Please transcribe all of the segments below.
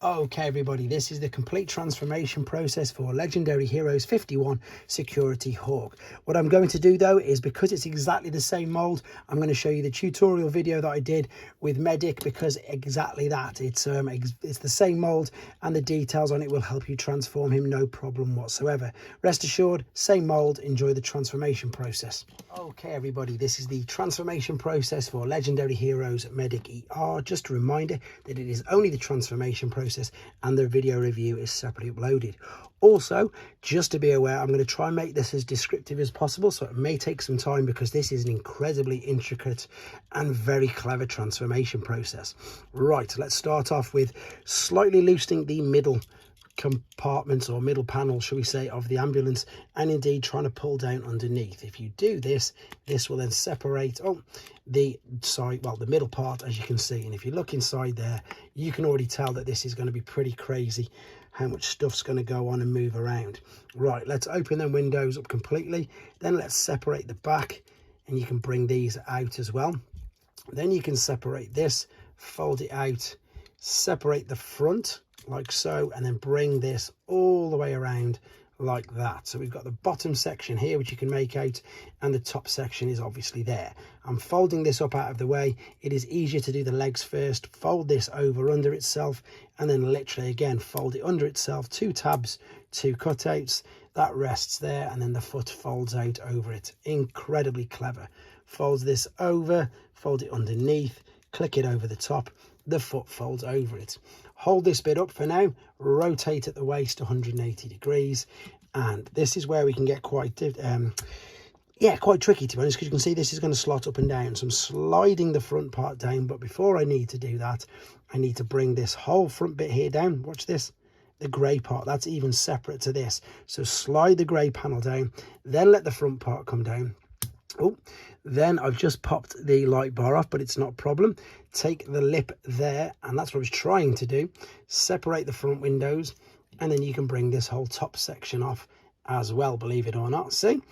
Okay, everybody, this is the complete transformation process for Legendary Heroes 51 Security Hawk. What I'm going to do though is, because it's exactly the same mold, I'm going to show you the tutorial video that I did with Medic, because exactly that, it's the same mold and the details on it will help you transform him no problem whatsoever. Rest assured, same mold, enjoy the transformation process. Okay, everybody, this is the transformation process for Legendary Heroes Medic ER. Just a reminder that it is only the transformation process and the video review is separately uploaded. Also, just to be aware, I'm going to try and make this as descriptive as possible, so it may take some time because this is an incredibly intricate and very clever transformation process. Right, let's start off with slightly loosening the middle compartments or middle panel, shall we say, of the ambulance, and indeed trying to pull down underneath. If you do this, this will then separate the side, well, the middle part, as you can see. And if you look inside there, you can already tell that this is going to be pretty crazy how much stuff's going to go on and move around. Right, let's open them windows up completely, then let's separate the back, and you can bring these out as well. Then you can separate this, fold it out, separate the front like so, and then bring this all the way around like that. So we've got the bottom section here which you can make out, and the top section is obviously there. I'm folding this up out of the way. It is easier to do the legs first, fold this over under itself, and then literally again fold it under itself, 2 tabs, 2 cutouts, that rests there, and then the foot folds out over it. Incredibly clever. Folds this over, fold it underneath, click it over the top, the foot folds over it. Hold this bit up for now, rotate at the waist 180 degrees, and this is where we can get quite tricky, to be honest, because you can see this is going to slot up and down. So I'm sliding the front part down, but before I need to do that, I need to bring this whole front bit here down. Watch this, the grey part, that's even separate to this. So slide the grey panel down, then let the front part come down. Oh, then I've just popped the light bar off, but it's not a problem. Take the lip there, and that's what I was trying to do. Separate the front windows, and then you can bring this whole top section off as well, believe it or not. See?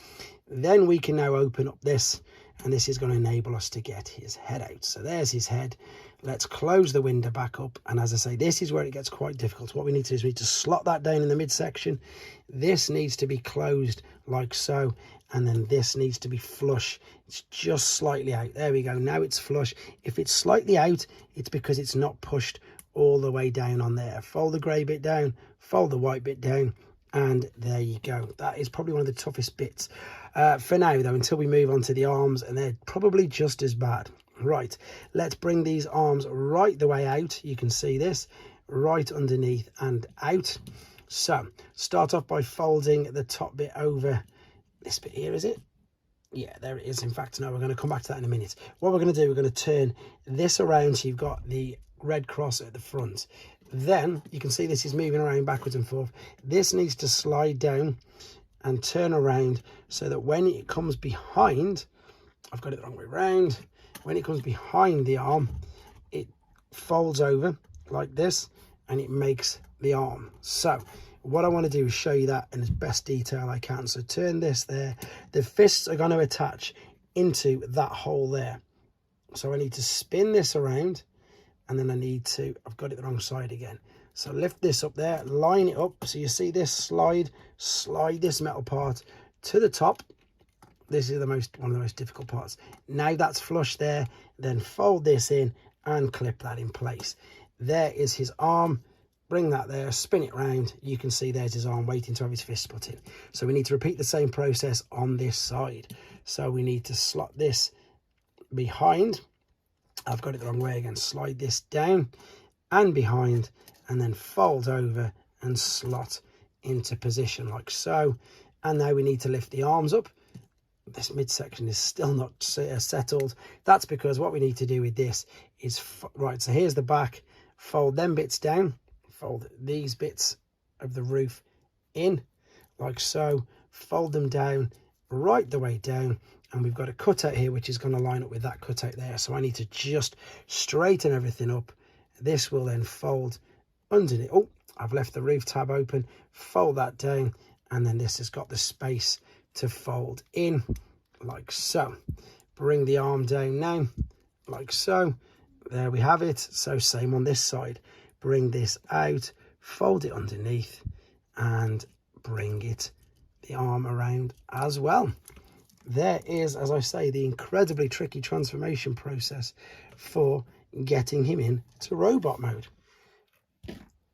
Then we can now open up this, and this is going to enable us to get his head out. So there's his head. Let's close the window back up, and as I say, this is where it gets quite difficult. What we need to do is we need to slot that down in the midsection. This needs to be closed like so, and then this needs to be flush. It's just slightly out. There we go. Now it's flush. If it's slightly out, it's because it's not pushed all the way down on there. Fold the grey bit down, fold the white bit down, and there you go. That is probably one of the toughest bits for now, though, until we move on to the arms, and they're probably just as bad. Right, let's bring these arms right the way out. You can see this right underneath and out. So start off by folding the top bit over this bit here, is it? Yeah, there it is. In fact, no, we're going to come back to that in a minute. What we're going to do, we're going to turn this around so you've got the red cross at the front. Then you can see this is moving around backwards and forth. This needs to slide down and turn around so that when it comes behind, I've got it the wrong way around, when it comes behind the arm, it folds over like this and it makes the arm. So what I want to do is show you that in as best detail I can. So turn this there. The fists are going to attach into that hole there. So I need to spin this around, and then I need to, I've got it the wrong side again. So lift this up there, line it up. So you see this slide this metal part to the top. This is one of the most difficult parts. Now that's flush there, then fold this in and clip that in place. There is his arm. Bring that there, spin it round. You can see there's his arm waiting to have his fist put in. So we need to repeat the same process on this side. So we need to slot this behind. I've got it the wrong way again. Slide this down and behind, and then fold over and slot into position like so. And now we need to lift the arms up. This midsection is still not settled. That's because what we need to do with this is, right, so here's the back. Fold them bits down. Fold these bits of the roof in like so, fold them down right the way down, and we've got a cutout here which is going to line up with that cutout there. So I need to just straighten everything up. This will then fold underneath. Oh, I've left the roof tab open. Fold that down, and then this has got the space to fold in like so. Bring the arm down now like so. There we have it. So same on this side. bring this out, fold it underneath, and bring it the arm around as well. There is, as I say, the incredibly tricky transformation process for getting him into robot mode.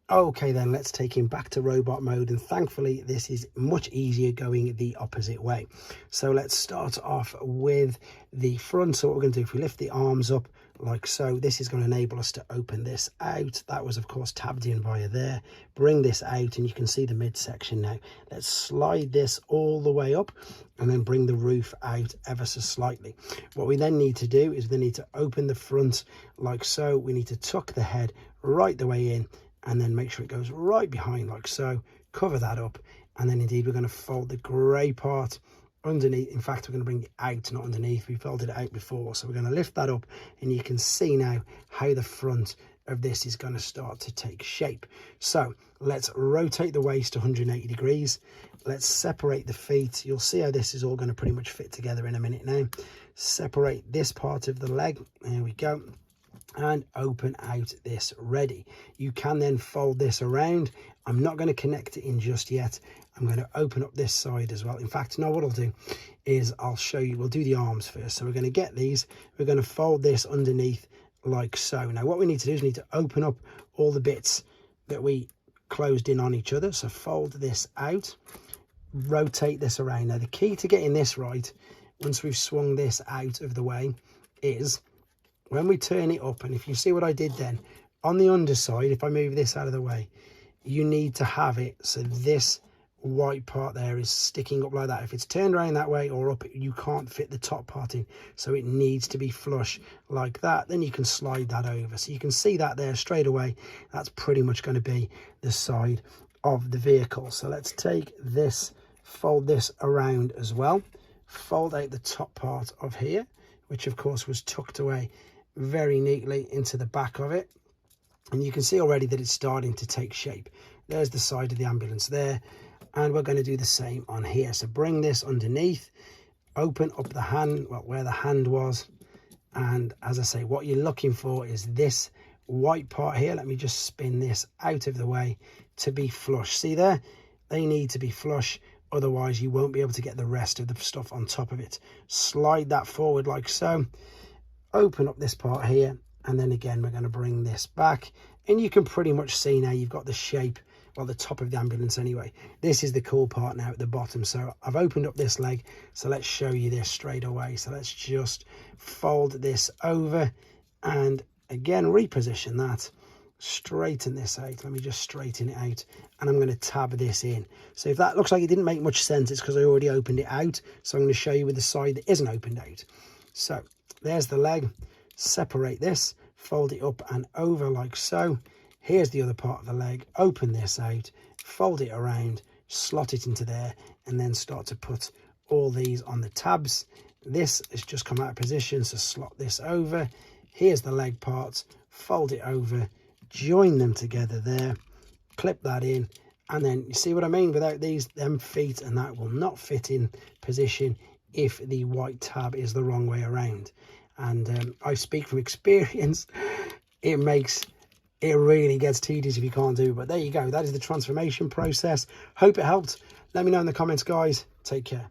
Okay, then let's take him back to robot mode, and thankfully this is much easier going the opposite way. So let's start off with the front. So what we're going to do, if we lift the arms up like so, this is going to enable us to open this out. That was of course tabbed in via there. Bring this out and you can see the midsection now. Let's slide this all the way up and then bring the roof out ever so slightly. What we then need to do is we need to open the front like so. We need to tuck the head right the way in, and then make sure it goes right behind like so. Cover that up, and then indeed we're going to fold the grey part underneath. In fact, we're going to bring it out, not underneath. We folded it out before, so we're going to lift that up, and you can see now how the front of this is going to start to take shape. So let's rotate the waist 180 degrees. Let's separate the feet. You'll see how this is all going to pretty much fit together in a minute now. Separate this part of the leg. There we go. And open out this ready. You can then fold this around. I'm not going to connect it in just yet. I'm going to open up this side as well. In fact, no, what I'll do is I'll show you. We'll do the arms first. So we're going to get these. We're going to fold this underneath like so. Now what we need to do is we need to open up all the bits that we closed in on each other. So fold this out, rotate this around. Now the key to getting this right, once we've swung this out of the way, is when we turn it up, and if you see what I did then, on the underside, if I move this out of the way, you need to have it so this white part there is sticking up like that. If it's turned around that way or up, you can't fit the top part in, so it needs to be flush like that. Then you can slide that over, so you can see that there straight away. That's pretty much going to be the side of the vehicle. So let's take this, fold this around as well, fold out the top part of here, which of course was tucked away very neatly into the back of it, and you can see already that it's starting to take shape. There's the side of the ambulance there, and we're going to do the same on here. So bring this underneath, open up the hand, well, where the hand was, and as I say, what you're looking for is this white part here. Let me just spin this out of the way to be flush. See there, they need to be flush, otherwise you won't be able to get the rest of the stuff on top of it. Slide that forward like so, open up this part here, and then again we're going to bring this back, and you can pretty much see now you've got the shape, well, the top of the ambulance anyway. This is the cool part now at the bottom. So I've opened up this leg, so let's show you this straight away. So let's just fold this over and again reposition that, straighten this out. Let me just straighten it out, and I'm going to tab this in. So if that looks like it didn't make much sense, it's because I already opened it out. So I'm going to show you with the side that isn't opened out. So there's the leg. Separate this, fold it up and over like so. Here's the other part of the leg. Open this out, fold it around, slot it into there, and then start to put all these on the tabs. This has just come out of position, so slot this over. Here's the leg parts, fold it over, join them together there, clip that in, and then you see what I mean? Without them feet, and that will not fit in position if the white tab is the wrong way around. And I speak from experience. It really gets tedious if you can't do it. But there you go. That is the transformation process. Hope it helped. Let me know in the comments, guys. Take care.